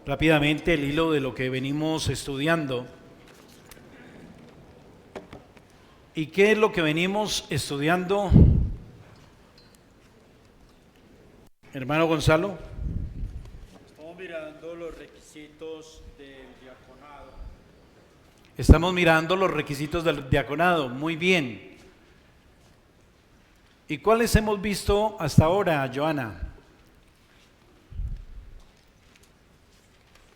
rápidamente el hilo de lo que venimos estudiando. ¿Y qué es lo que venimos estudiando, hermano Gonzalo? Estamos mirando los requisitos del diaconado. Estamos mirando los requisitos del diaconado, muy bien. ¿Y cuáles hemos visto hasta ahora, Joana?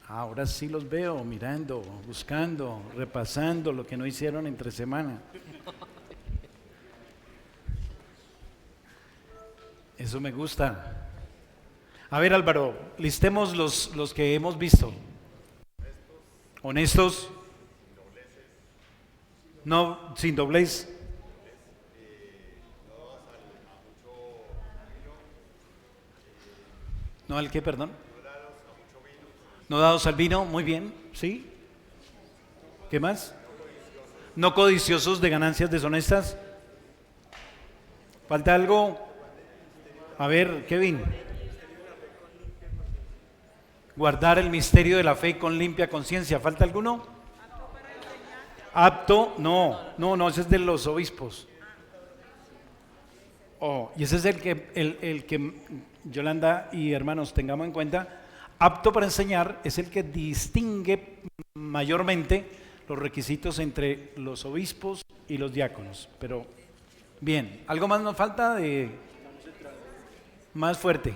Ahora sí los veo mirando, buscando, repasando lo que no hicieron entre semana. Eso me gusta. A ver, Álvaro, listemos los que hemos visto. Honestos. No, sin doblez. ¿No al qué, perdón? No dados al vino, muy bien, ¿sí? ¿Qué más? No codiciosos de ganancias deshonestas. ¿Falta algo? A ver, Kevin. Guardar el misterio de la fe con limpia conciencia. ¿Falta alguno? Apto, no, ese es de los obispos. Oh, y ese es el que Yolanda y hermanos tengamos en cuenta. Apto para enseñar es el que distingue mayormente los requisitos entre los obispos y los diáconos. Pero bien, ¿algo más nos falta de más fuerte?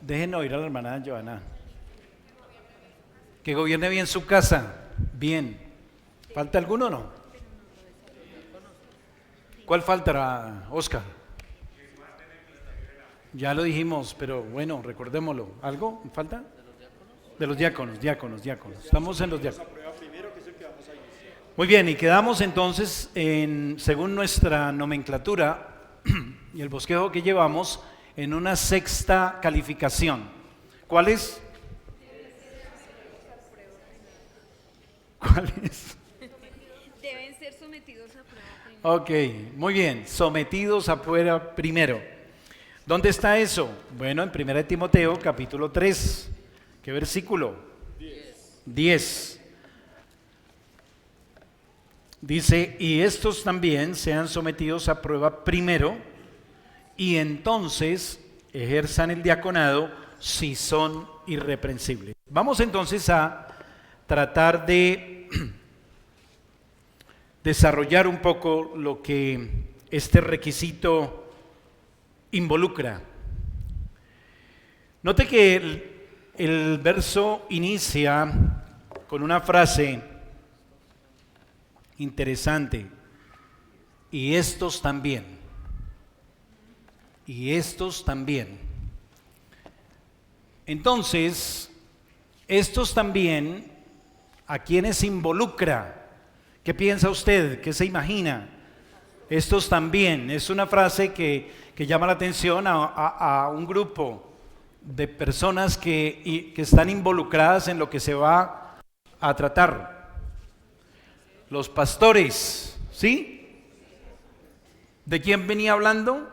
Déjenme oír a la hermana Joana. Que gobierne bien su casa. Bien. ¿Falta alguno o no? ¿Cuál faltará, Oscar? Ya lo dijimos, pero bueno, recordémoslo. ¿Algo falta? De los diáconos. Estamos en los diáconos. Muy bien, y quedamos entonces según nuestra nomenclatura y el bosquejo que llevamos, en una sexta calificación. ¿Cuál es? ¿Cuál es? Deben ser sometidos a prueba primero. Ok, muy bien, sometidos a prueba primero. ¿Dónde está eso? Bueno, en 1 Timoteo capítulo 3. ¿Qué versículo? 10. Dice, y estos también sean sometidos a prueba primero, y entonces ejerzan el diaconado si son irreprensibles. Vamos entonces a tratar de desarrollar un poco lo que este requisito involucra. Note que el verso inicia con una frase interesante, y estos también. Y estos también. Entonces, estos también, ¿a quiénes involucra? ¿Qué piensa usted? ¿Qué se imagina? Estos también. Es una frase que llama la atención a un grupo de personas que están involucradas en lo que se va a tratar. Los pastores, ¿sí? ¿De quién venía hablando?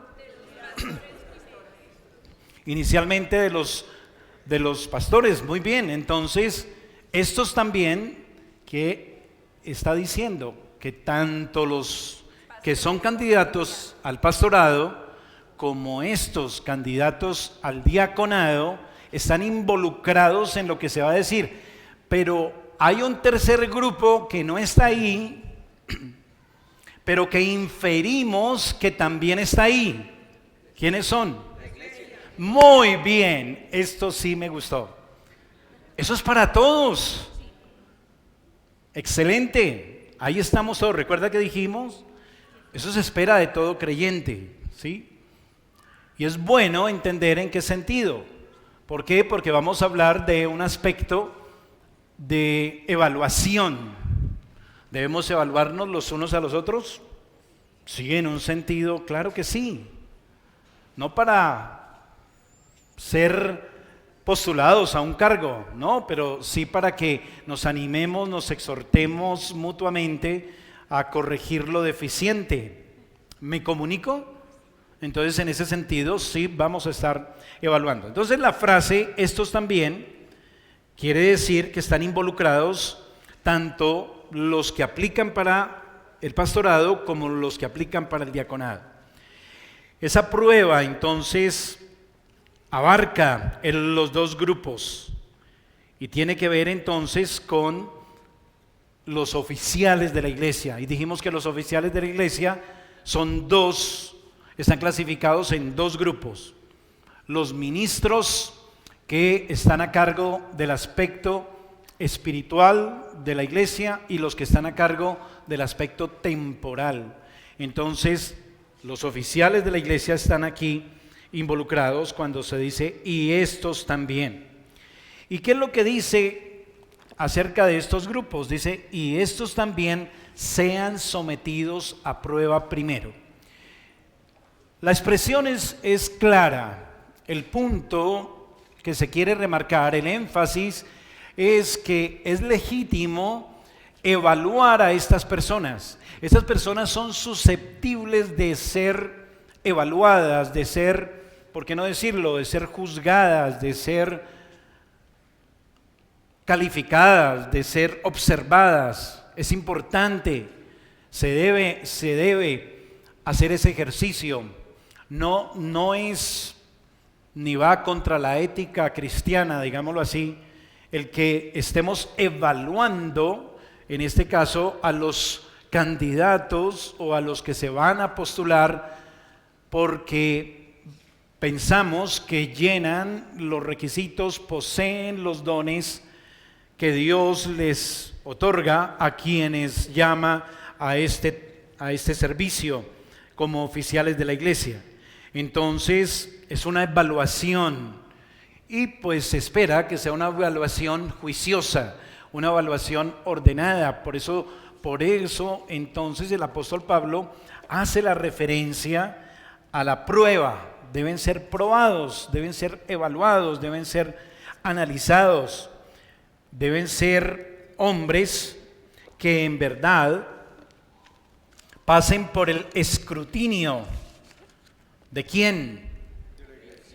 Inicialmente de los pastores, muy bien. Entonces, estos también, que está diciendo que tanto los que son candidatos al pastorado como estos candidatos al diaconado están involucrados en lo que se va a decir. Pero hay un tercer grupo que no está ahí, pero que inferimos que también está ahí. ¿Quiénes son? Muy bien, esto sí me gustó. Eso es para todos. Excelente, ahí estamos todos. Recuerda que dijimos, eso se espera de todo creyente, ¿sí? Y es bueno entender en qué sentido. ¿Por qué? Porque vamos a hablar de un aspecto de evaluación. ¿Debemos evaluarnos los unos a los otros? Sí, en un sentido, claro que sí. No para ser postulados a un cargo, no, pero sí para que nos animemos, nos exhortemos mutuamente a corregir lo deficiente. ¿Me comunico? Entonces, en ese sentido, sí vamos a estar evaluando. Entonces, la frase, estos también, Quiere decir que están involucrados tanto los que aplican para el pastorado como los que aplican para el diaconado. Esa prueba entonces abarca los dos grupos y tiene que ver entonces con los oficiales de la iglesia. Y dijimos que los oficiales de la iglesia son dos, están clasificados en dos grupos. Los ministros que están a cargo del aspecto espiritual de la iglesia y los que están a cargo del aspecto temporal. Entonces, los oficiales de la iglesia están aquí involucrados cuando se dice y estos también. ¿Y qué es lo que dice acerca de estos grupos? Dice y estos también sean sometidos a prueba primero. La expresión es clara. El punto que se quiere remarcar, el énfasis, es que es legítimo evaluar a estas personas. Estas personas son susceptibles de ser evaluadas, de ser, ¿por qué no decirlo?, de ser juzgadas, de ser calificadas, de ser observadas. Es importante, se debe hacer ese ejercicio. No es ni va contra la ética cristiana, digámoslo así, el que estemos evaluando, en este caso, a los candidatos o a los que se van a postular porque pensamos que llenan los requisitos, poseen los dones que Dios les otorga a quienes llama a este servicio como oficiales de la iglesia. Entonces, es una evaluación y pues se espera que sea una evaluación juiciosa, una evaluación ordenada. Por eso entonces el apóstol Pablo hace la referencia a la prueba. Deben ser probados, deben ser evaluados, deben ser analizados, deben ser hombres que en verdad pasen por el escrutinio. ¿De quién?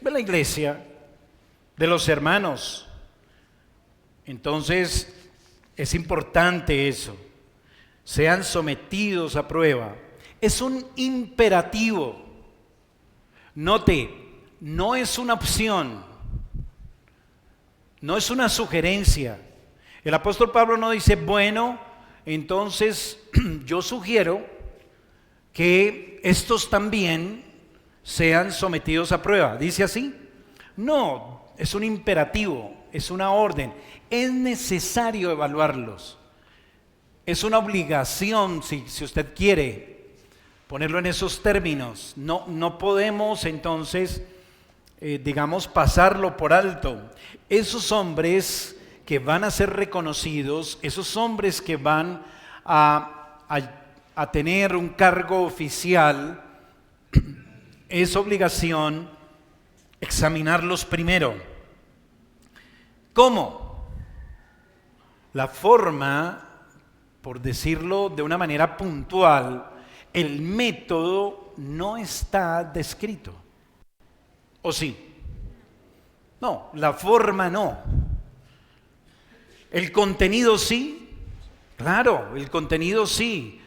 De la iglesia, de los hermanos. Entonces, es importante eso. Sean sometidos a prueba. Es un imperativo. Note, no es una opción, no es una sugerencia. El apóstol Pablo no dice, bueno, entonces yo sugiero que estos también sean sometidos a prueba. ¿Dice así? No, es un imperativo, es una orden. Es necesario evaluarlos. Es una obligación, si usted quiere ponerlo en esos términos. No podemos entonces, pasarlo por alto. Esos hombres que van a ser reconocidos, esos hombres que van a tener un cargo oficial, es obligación examinarlos primero. ¿Cómo? La forma, por decirlo de una manera puntual, el método no está descrito. ¿O sí? No, la forma no. ¿El contenido sí? Claro, el contenido sí,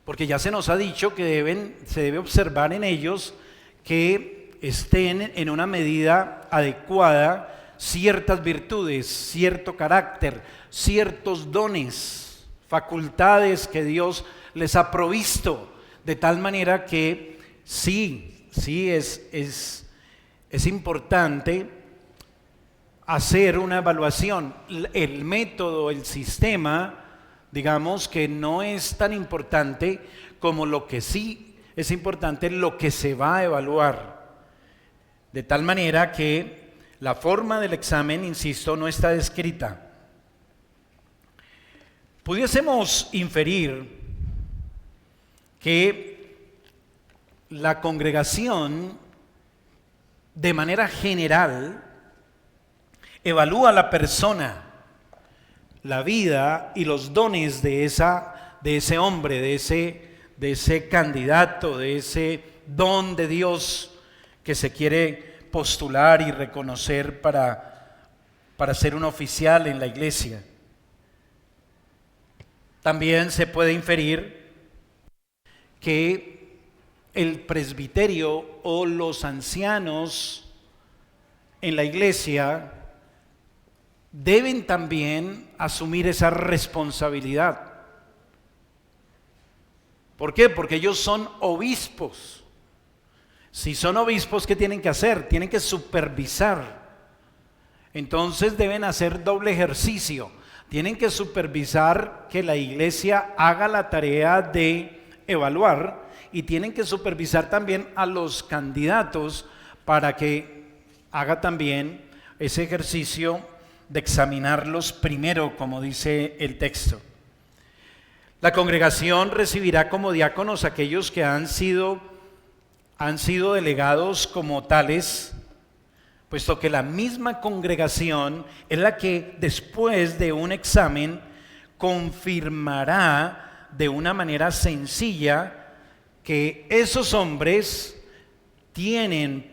porque ya se nos ha dicho que se debe observar en ellos que estén en una medida adecuada ciertas virtudes, cierto carácter, ciertos dones, facultades que Dios les ha provisto, de tal manera que sí es importante hacer una evaluación. El método, el sistema, digamos que no es tan importante como lo que sí es importante, lo que se va a evaluar. De tal manera que la forma del examen, insisto, no está descrita. Pudiésemos inferir que la congregación, de manera general, evalúa a la persona, la vida y los dones de ese hombre, de ese candidato, de ese don de Dios que se quiere postular y reconocer para para ser un oficial en la iglesia. También se puede inferir que el presbiterio o los ancianos en la iglesia deben también asumir esa responsabilidad. ¿Por qué? Porque ellos son obispos. Si son obispos, ¿qué tienen que hacer? Tienen que supervisar. Entonces deben hacer doble ejercicio. Tienen que supervisar que la iglesia haga la tarea de evaluar y tienen que supervisar también a los candidatos para que haga también ese ejercicio de examinarlos primero, como dice el texto. La congregación recibirá como diáconos aquellos que han sido delegados como tales, puesto que la misma congregación es la que después de un examen confirmará de una manera sencilla que esos hombres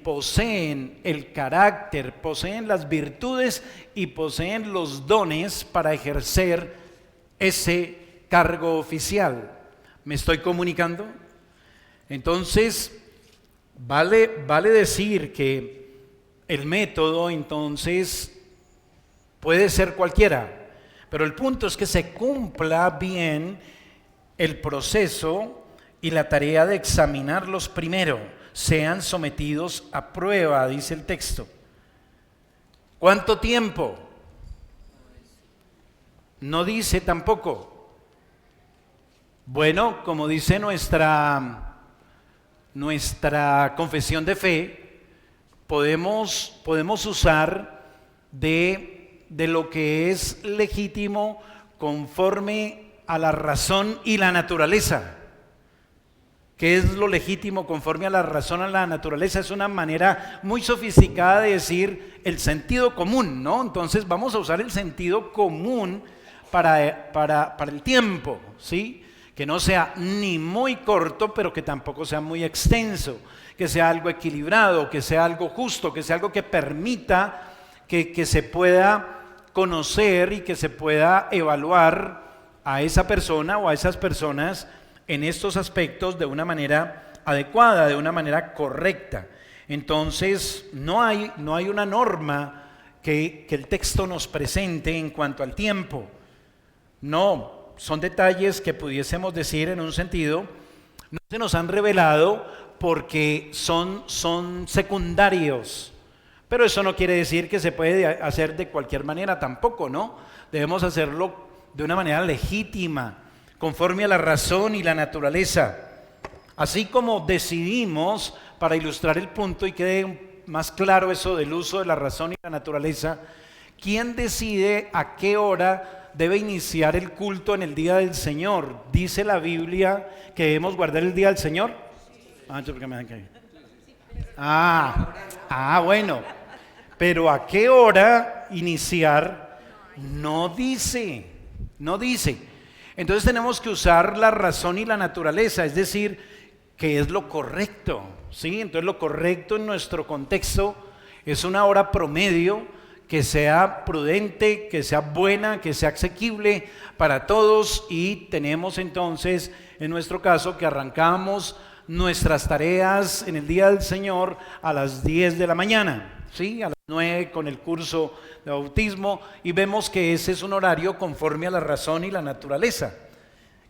poseen el carácter, poseen las virtudes y poseen los dones para ejercer ese cargo oficial. ¿Me estoy comunicando? Entonces, vale decir que el método entonces puede ser cualquiera, pero el punto es que se cumpla bien el proceso y la tarea de examinarlos primero, sean sometidos a prueba, dice el texto. ¿Cuánto tiempo? No dice tampoco. Bueno, como dice nuestra confesión de fe, podemos usar de lo que es legítimo conforme a la razón y la naturaleza. ¿Qué es lo legítimo conforme a la razón y a la naturaleza? Es una manera muy sofisticada de decir el sentido común, ¿no? Entonces vamos a usar el sentido común para el tiempo, ¿sí? Que no sea ni muy corto, pero que tampoco sea muy extenso, que sea algo equilibrado, que sea algo justo, que sea algo que permita que se pueda conocer y que se pueda evaluar a esa persona o a esas personas en estos aspectos de una manera adecuada, de una manera correcta. Entonces, no hay una norma que el texto nos presente en cuanto al tiempo. No. Son detalles que pudiésemos decir en un sentido, no se nos han revelado porque son secundarios, pero eso no quiere decir que se puede hacer de cualquier manera tampoco, ¿no? Debemos hacerlo de una manera legítima, conforme a la razón y la naturaleza. Así como decidimos, para ilustrar el punto y quede más claro eso del uso de la razón y la naturaleza, ¿quién decide a qué hora debe iniciar el culto en el día del Señor? ¿Dice la Biblia que debemos guardar el día del Señor? Bueno. Pero ¿a qué hora iniciar? No dice. Entonces tenemos que usar la razón y la naturaleza, es decir, que es lo correcto, ¿sí? Entonces lo correcto en nuestro contexto es una hora promedio que sea prudente, que sea buena, que sea asequible para todos, y tenemos entonces, en nuestro caso, que arrancamos nuestras tareas en el día del Señor a las 10 de la mañana, ¿sí? A las 9 con el curso de bautismo, y vemos que ese es un horario conforme a la razón y la naturaleza.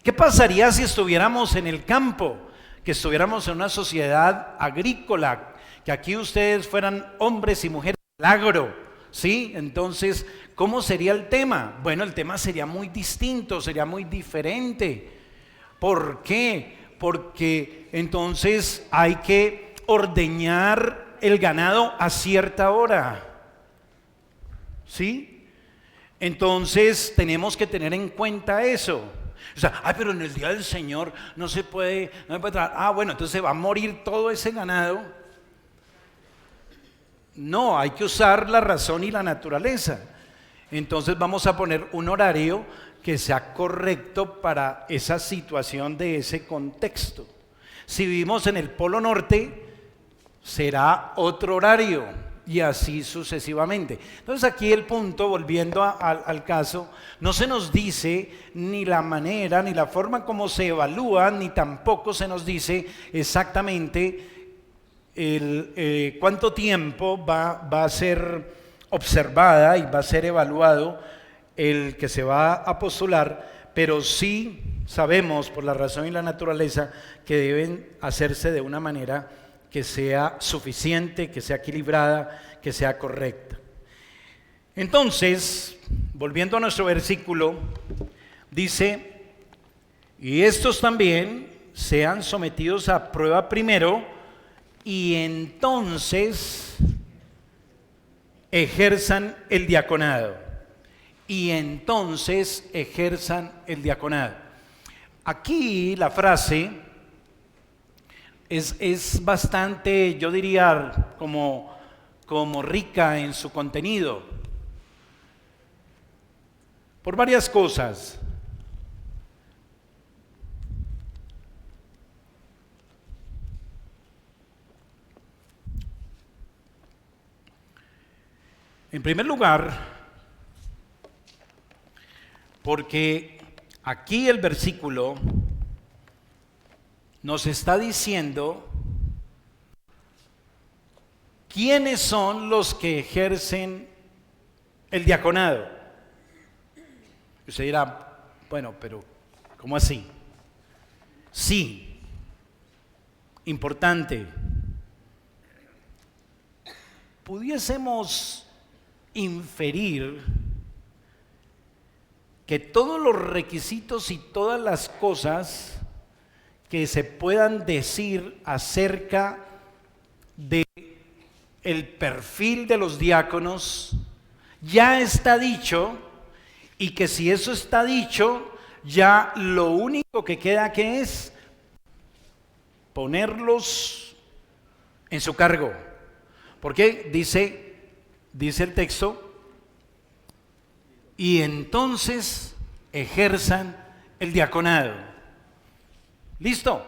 ¿Qué pasaría si estuviéramos en el campo, que estuviéramos en una sociedad agrícola, que aquí ustedes fueran hombres y mujeres del agro? ¿Sí? Entonces, ¿cómo sería el tema? Bueno, el tema sería muy distinto, sería muy diferente. ¿Por qué? Porque entonces hay que ordeñar el ganado a cierta hora. ¿Sí? Entonces, tenemos que tener en cuenta eso. O sea, pero en el día del Señor no se puede trabajar. Bueno, entonces va a morir todo ese ganado. No, hay que usar la razón y la naturaleza. Entonces vamos a poner un horario que sea correcto para esa situación de ese contexto. Si vivimos en el Polo Norte, será otro horario, y así sucesivamente. Entonces aquí el punto, volviendo al caso, no se nos dice ni la manera ni la forma como se evalúa, ni tampoco se nos dice exactamente cuánto tiempo va a ser observada y va a ser evaluado el que se va a postular, pero sí sabemos por la razón y la naturaleza que deben hacerse de una manera que sea suficiente, que sea equilibrada, que sea correcta. Entonces, volviendo a nuestro versículo, dice, y estos también sean sometidos a prueba primero, y entonces ejerzan el diaconado. Y entonces ejerzan el diaconado. Aquí la frase es bastante, yo diría, como rica en su contenido, por varias cosas. En primer lugar, porque aquí el versículo nos está diciendo quiénes son los que ejercen el diaconado. Usted dirá, bueno, pero ¿cómo así? Sí, importante. Pudiésemos inferir que todos los requisitos y todas las cosas que se puedan decir acerca de el perfil de los diáconos ya está dicho, y que si eso está dicho, ya lo único que queda que es ponerlos en su cargo. Porque dice el texto, y entonces ejerzan el diaconado. ¿Listo?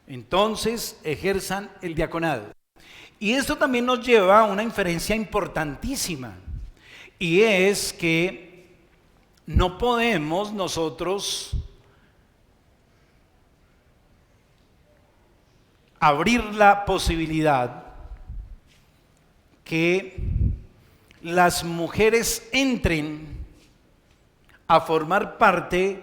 Entonces ejerzan el diaconado. Y esto también nos lleva a una inferencia importantísima, y es que no podemos nosotros abrir la posibilidad que las mujeres entren a formar parte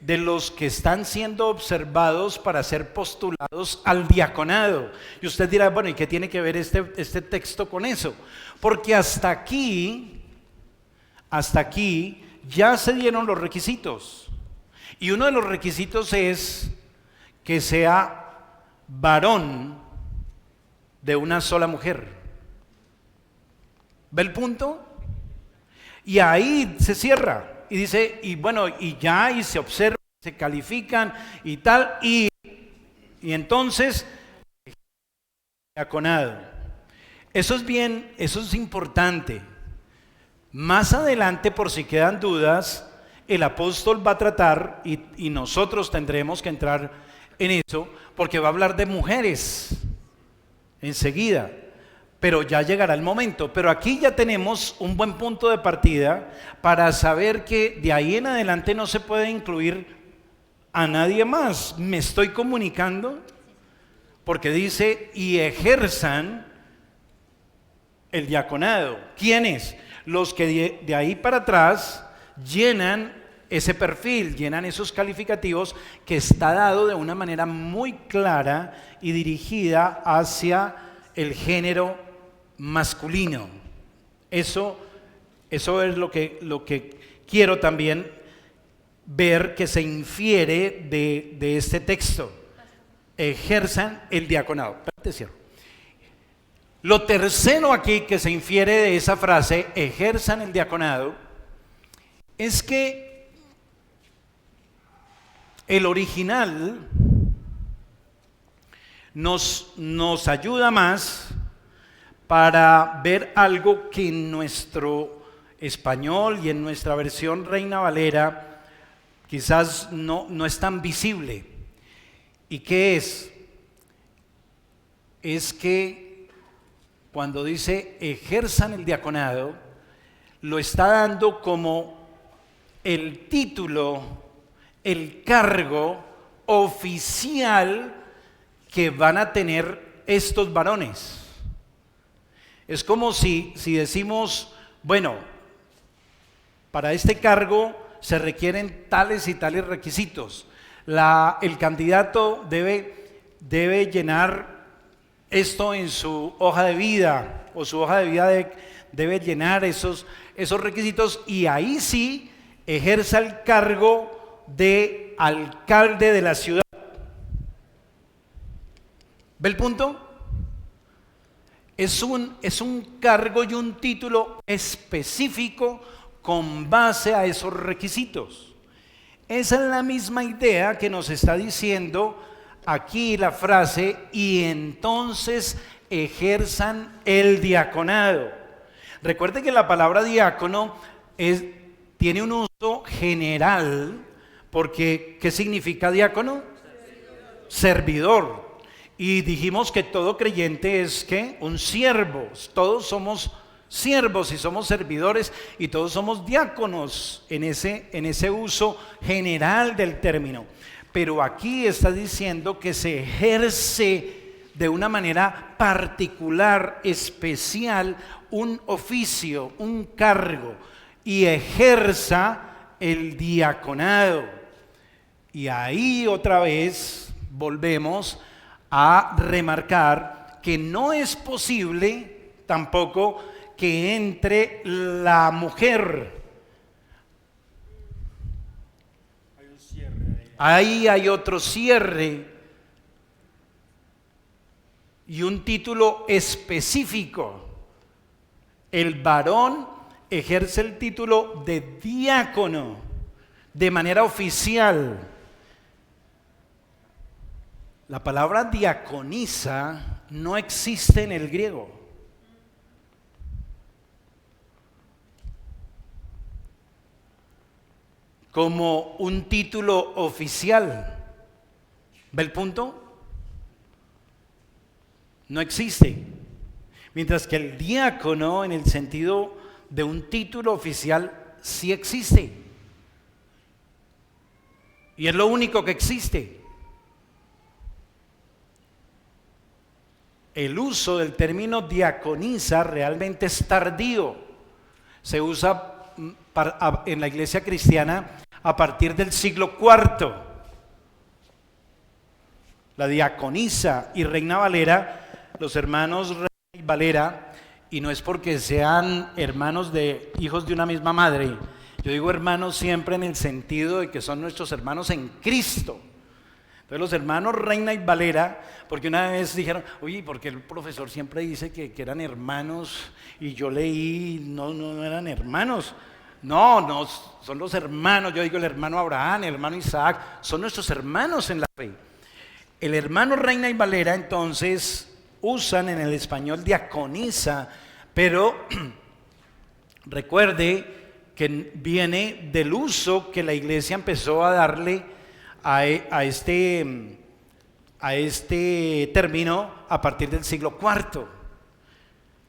de los que están siendo observados para ser postulados al diaconado. Y usted dirá, bueno, ¿y qué tiene que ver este texto con eso? Porque hasta aquí ya se dieron los requisitos. Y uno de los requisitos es que sea varón de una sola mujer. ¿Ve el punto? Y ahí se cierra. Y dice, y bueno, y ya, y se observan, se califican y tal, y entonces, diaconado. Eso es importante. Más adelante, por si quedan dudas, el apóstol va a tratar, y nosotros tendremos que entrar en eso, porque va a hablar de mujeres enseguida. Pero ya llegará el momento. Pero aquí ya tenemos un buen punto de partida para saber que de ahí en adelante no se puede incluir a nadie más. ¿Me estoy comunicando? Porque dice, y ejerzan el diaconado. ¿Quiénes? Los que de ahí para atrás llenan ese perfil, llenan esos calificativos que está dado de una manera muy clara y dirigida hacia el género masculino. Eso es lo que quiero también ver que se infiere de este texto. Ejerzan el diaconado. Lo tercero aquí que se infiere de esa frase, ejerzan el diaconado, es que el original nos ayuda más para ver algo que en nuestro español y en nuestra versión Reina Valera quizás no es tan visible. ¿Y qué es? Es que cuando dice ejerzan el diaconado, lo está dando como el título, el cargo oficial que van a tener estos varones. Es como si decimos, bueno, para este cargo se requieren tales y tales requisitos. El candidato debe llenar esto en su hoja de vida, o su hoja de vida debe llenar esos requisitos, y ahí sí ejerza el cargo de alcalde de la ciudad. ¿Ve el punto? Es un cargo y un título específico con base a esos requisitos. Esa es la misma idea que nos está diciendo aquí la frase, y entonces ejerzan el diaconado. Recuerde que la palabra diácono tiene un uso general, porque ¿qué significa diácono? Servidor. Y dijimos que todo creyente es ¿qué? Un siervo. Todos somos siervos y somos servidores, y todos somos diáconos en ese uso general del término. Pero aquí está diciendo que se ejerce de una manera particular, especial, un oficio, un cargo, y ejerza el diaconado. Y ahí otra vez volvemos a remarcar que no es posible tampoco que entre la mujer. Hay un cierre Ahí hay otro cierre y un título específico. El varón ejerce el título de diácono de manera oficial. La palabra diaconisa no existe en el griego. Como un título oficial. ¿Ve el punto? No existe. Mientras que el diácono, en el sentido de un título oficial, sí existe. Y es lo único que existe. El uso del término diaconisa realmente es tardío. Se usa en la iglesia cristiana a partir del siglo IV. La diaconisa y Reina Valera, los hermanos Reina y Valera, y no es porque sean hermanos de hijos de una misma madre, yo digo hermanos siempre en el sentido de que son nuestros hermanos en Cristo. Entonces los hermanos Reina y Valera, porque una vez dijeron, oye, porque el profesor siempre dice que eran hermanos, y yo leí, no eran hermanos. No, son los hermanos. Yo digo el hermano Abraham, el hermano Isaac, son nuestros hermanos en la fe. El hermano Reina y Valera entonces usan en el español diaconisa, pero recuerde que viene del uso que la iglesia empezó a darle a este término a partir del siglo IV.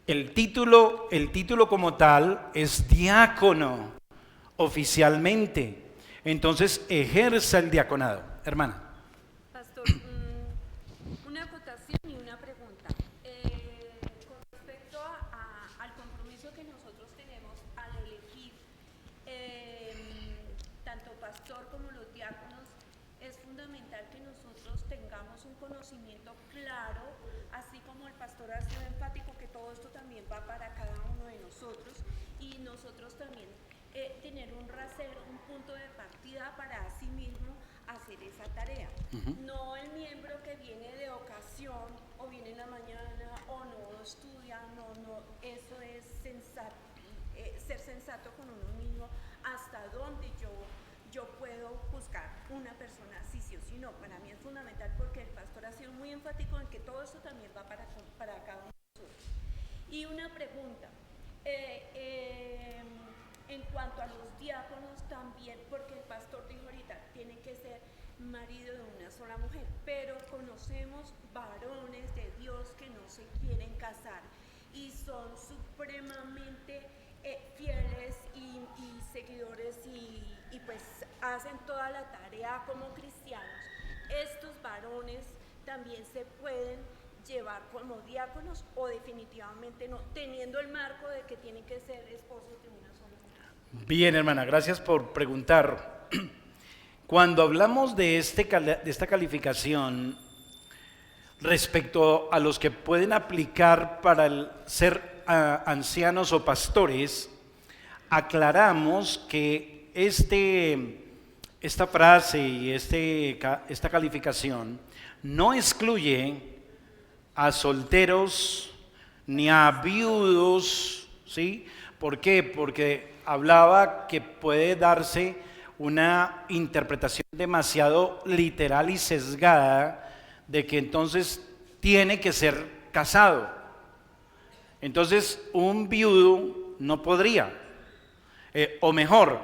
El título como tal es diácono oficialmente. Entonces ejerza el diaconado. Hermana. Pastor, una acotación y una pregunta. Con respecto al compromiso que nosotros tenemos al elegir tanto pastor como los diáconos, es fundamental que nosotros tengamos un conocimiento claro, así como el pastor ha sido enfático que todo esto también va para cada uno de nosotros, y nosotros también tener un rasero, un punto de partida para sí mismo hacer esa tarea. No el miembro que viene de ocasión o viene en la mañana o no estudia, no, eso es sensato, ser sensato con uno mismo, hasta dónde yo puedo buscar una persona sí o sí no. Para mí es fundamental porque el pastor ha sido muy enfático en que todo esto también va para cada uno de nosotros. Y una pregunta, en cuanto a los diáconos también, porque el pastor dijo ahorita, tiene que ser marido de una sola mujer, pero conocemos varones de Dios que no se quieren casar y son supremamente fieles y seguidores y pues hacen toda la tarea como cristianos, estos varones también se pueden llevar como diáconos o definitivamente no, teniendo el marco de que tienen que ser esposos de una sola mujer. Bien, hermana, gracias por preguntar. Cuando hablamos de esta calificación respecto a los que pueden aplicar para ser ancianos o pastores, aclaramos que esta frase y esta calificación no excluye a solteros ni a viudos, ¿sí? ¿Por qué? Porque hablaba que puede darse una interpretación demasiado literal y sesgada de que entonces tiene que ser casado. Entonces un viudo no podría, o mejor,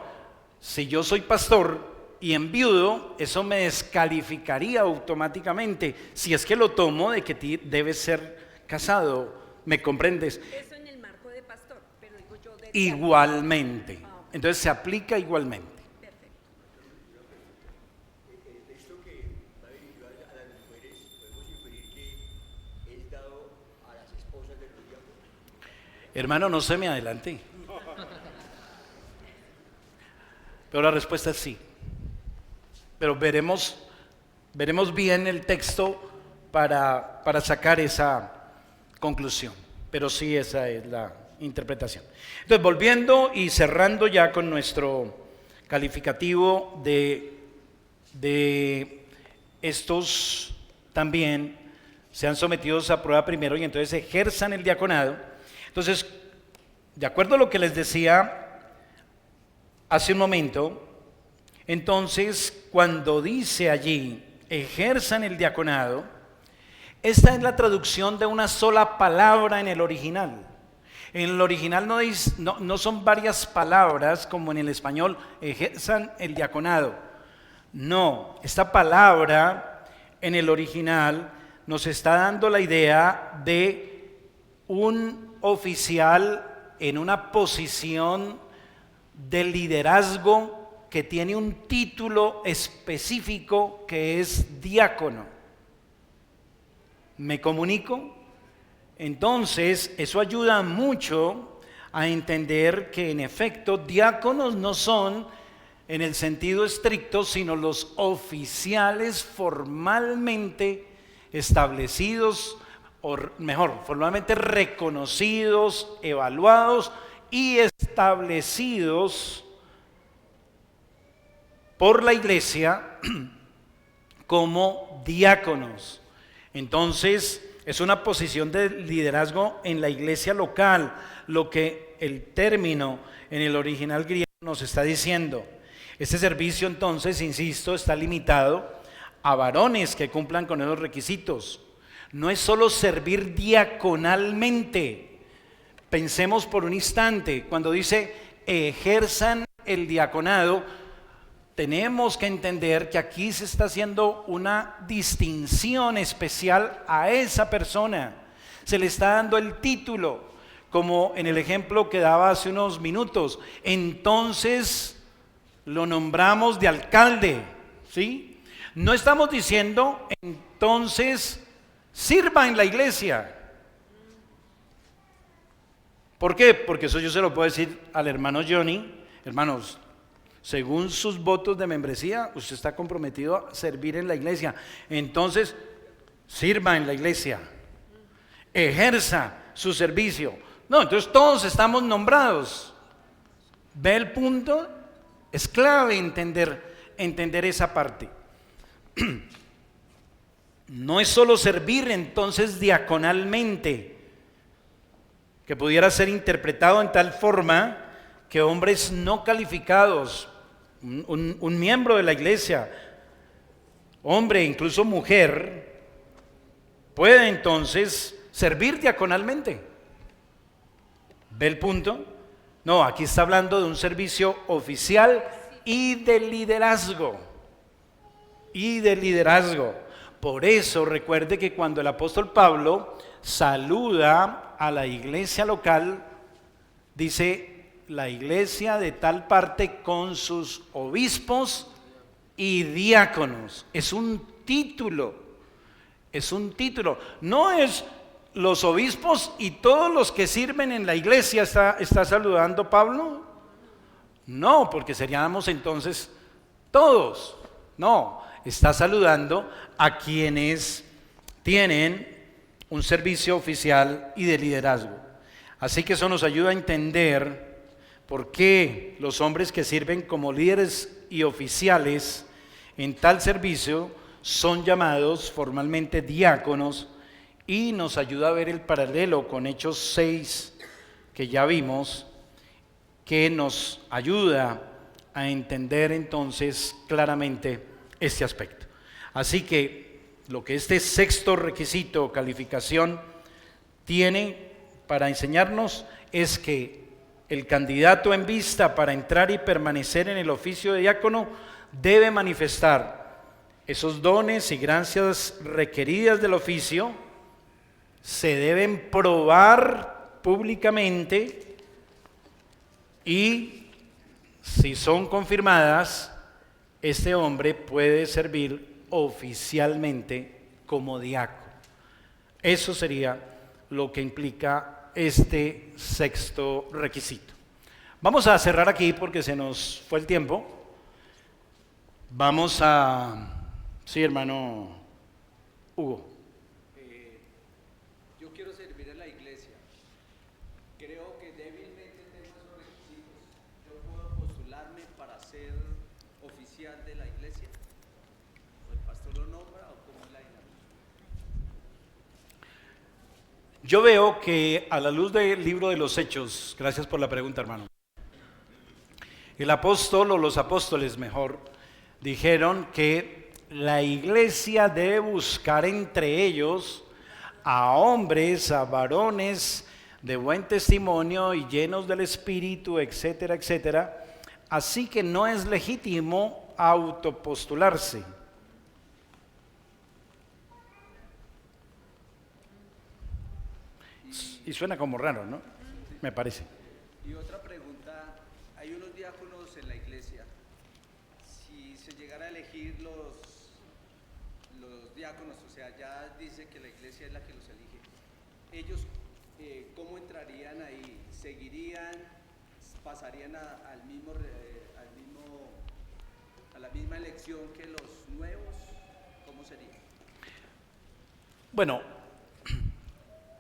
si yo soy pastor y enviudo, eso me descalificaría automáticamente si es que lo tomo de que debe ser casado. ¿Me comprendes? Eso en el marco de pastor, pero digo yo de Igualmente. Ah, ok. Entonces se aplica igualmente. Perfecto. El texto que va dirigido a las mujeres, podemos inferir que es dado a las esposas de los diáconos. Hermano, no se me adelante. Pero la respuesta es sí. Pero veremos bien el texto para sacar esa conclusión. Pero sí, esa es la interpretación. Entonces, volviendo y cerrando ya con nuestro calificativo de estos también sean sometidos a prueba primero y entonces ejerzan el diaconado. Entonces, de acuerdo a lo que les decía hace un momento, entonces cuando dice allí ejerzan el diaconado, esta es la traducción de una sola palabra en el original. En el original no son varias palabras como en el español, ejerzan el diaconado. No, esta palabra en el original nos está dando la idea de un oficial en una posición de liderazgo que tiene un título específico que es diácono. ¿Me comunico? Entonces, eso ayuda mucho a entender que en efecto diáconos no son en el sentido estricto, sino los oficiales formalmente establecidos, o mejor, formalmente reconocidos, evaluados y establecidos por la iglesia como diáconos. Entonces, es una posición de liderazgo en la iglesia local, lo que el término en el original griego nos está diciendo. Este servicio, entonces, insisto, está limitado a varones que cumplan con esos requisitos. No es solo servir diaconalmente. Pensemos por un instante, cuando dice ejerzan el diaconado, tenemos que entender que aquí se está haciendo una distinción especial a esa persona. Se le está dando el título, como en el ejemplo que daba hace unos minutos. Entonces lo nombramos de alcalde, ¿sí? No estamos diciendo entonces sirva en la iglesia. ¿Por qué? Porque eso yo se lo puedo decir al hermano Johnny. Hermanos, según sus votos de membresía, usted está comprometido a servir en la iglesia. Entonces, sirva en la iglesia. Ejerza su servicio. No, entonces todos estamos nombrados. ¿Ve el punto? Es clave entender esa parte. No es solo servir entonces diaconalmente, que pudiera ser interpretado en tal forma que hombres no calificados, un miembro de la iglesia, hombre, incluso mujer, puede entonces servir diaconalmente. ¿Ve el punto? No, aquí está hablando de un servicio oficial y de liderazgo. Por eso recuerde que cuando el apóstol Pablo saluda a la iglesia local, dice la iglesia de tal parte con sus obispos y diáconos. Es un título, no es los obispos y todos los que sirven en la iglesia está saludando Pablo. No, porque seríamos entonces todos. No, está saludando a quienes tienen un servicio oficial y de liderazgo. Así que eso nos ayuda a entender por qué los hombres que sirven como líderes y oficiales en tal servicio son llamados formalmente diáconos, y nos ayuda a ver el paralelo con Hechos 6 que ya vimos, que nos ayuda a entender entonces claramente este aspecto. Así que lo que este sexto requisito o calificación tiene para enseñarnos es que el candidato en vista para entrar y permanecer en el oficio de diácono debe manifestar esos dones y gracias requeridas del oficio. Se deben probar públicamente y, si son confirmadas, este hombre puede servir oficialmente como diácono. Eso sería lo que implica este sexto requisito. Vamos a cerrar aquí porque se nos fue el tiempo. Vamos a... Sí, hermano Hugo. Yo quiero servir en la iglesia. Creo que débilmente tengo esos requisitos. ¿Yo puedo postularme para ser oficial de la iglesia? ¿O el pastor lo nombra o cómo es la dinámica? Yo veo que a la luz del libro de los Hechos, gracias por la pregunta, hermano, el apóstol o los apóstoles mejor, dijeron que la iglesia debe buscar entre ellos a hombres, a varones de buen testimonio y llenos del Espíritu, etcétera, etcétera. Así que no es legítimo autopostularse. Y suena como raro, ¿no? Me parece. Y otra pregunta, hay unos diáconos en la iglesia. Si se llegara a elegir los diáconos, o sea, ya dice que la iglesia es la que los elige, ellos ¿cómo entrarían ahí? ¿Seguirían? ¿Pasarían a la misma elección que los nuevos? ¿Cómo sería? Bueno,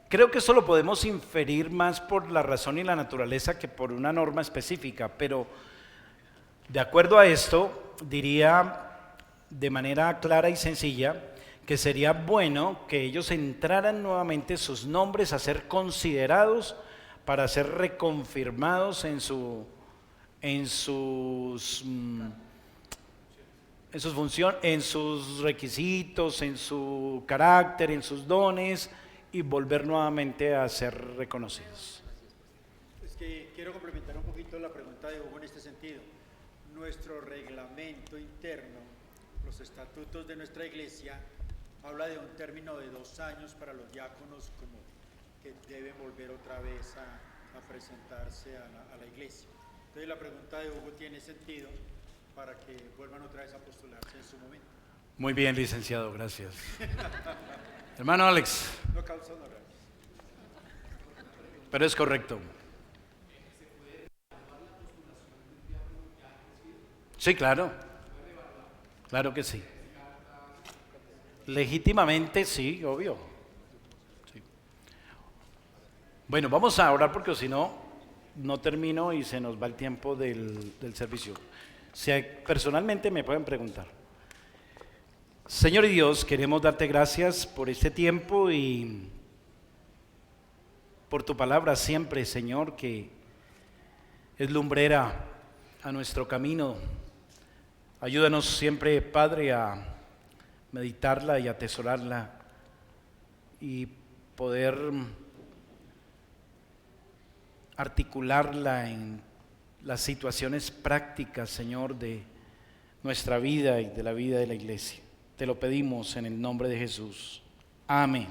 creo que eso lo podemos inferir más por la razón y la naturaleza que por una norma específica, pero de acuerdo a esto, diría de manera clara y sencilla que sería bueno que ellos entraran nuevamente sus nombres a ser considerados para ser reconfirmados en sus funciones, en sus requisitos, en su carácter, en sus dones, y volver nuevamente a ser reconocidos. Es que quiero complementar un poquito la pregunta de Hugo en este sentido. Nuestro reglamento interno, los estatutos de nuestra iglesia, habla de un término de 2 años para los diáconos, como que deben volver otra vez a presentarse a la iglesia. Entonces la pregunta de Hugo tiene sentido para que vuelvan otra vez a postularse en su momento. Muy bien, licenciado, gracias. Hermano Alex. No causa honor. Pero es correcto. Sí, claro. Claro que sí. Legítimamente sí, obvio. Sí. Bueno, vamos a orar porque si no, no termino y se nos va el tiempo del servicio. Si personalmente me pueden preguntar. Señor y Dios, queremos darte gracias por este tiempo y por tu palabra siempre, Señor, que es lumbrera a nuestro camino. Ayúdanos siempre, Padre, a meditarla y atesorarla y poder articularla en las situaciones prácticas, Señor, de nuestra vida y de la vida de la iglesia. Te lo pedimos en el nombre de Jesús. Amén.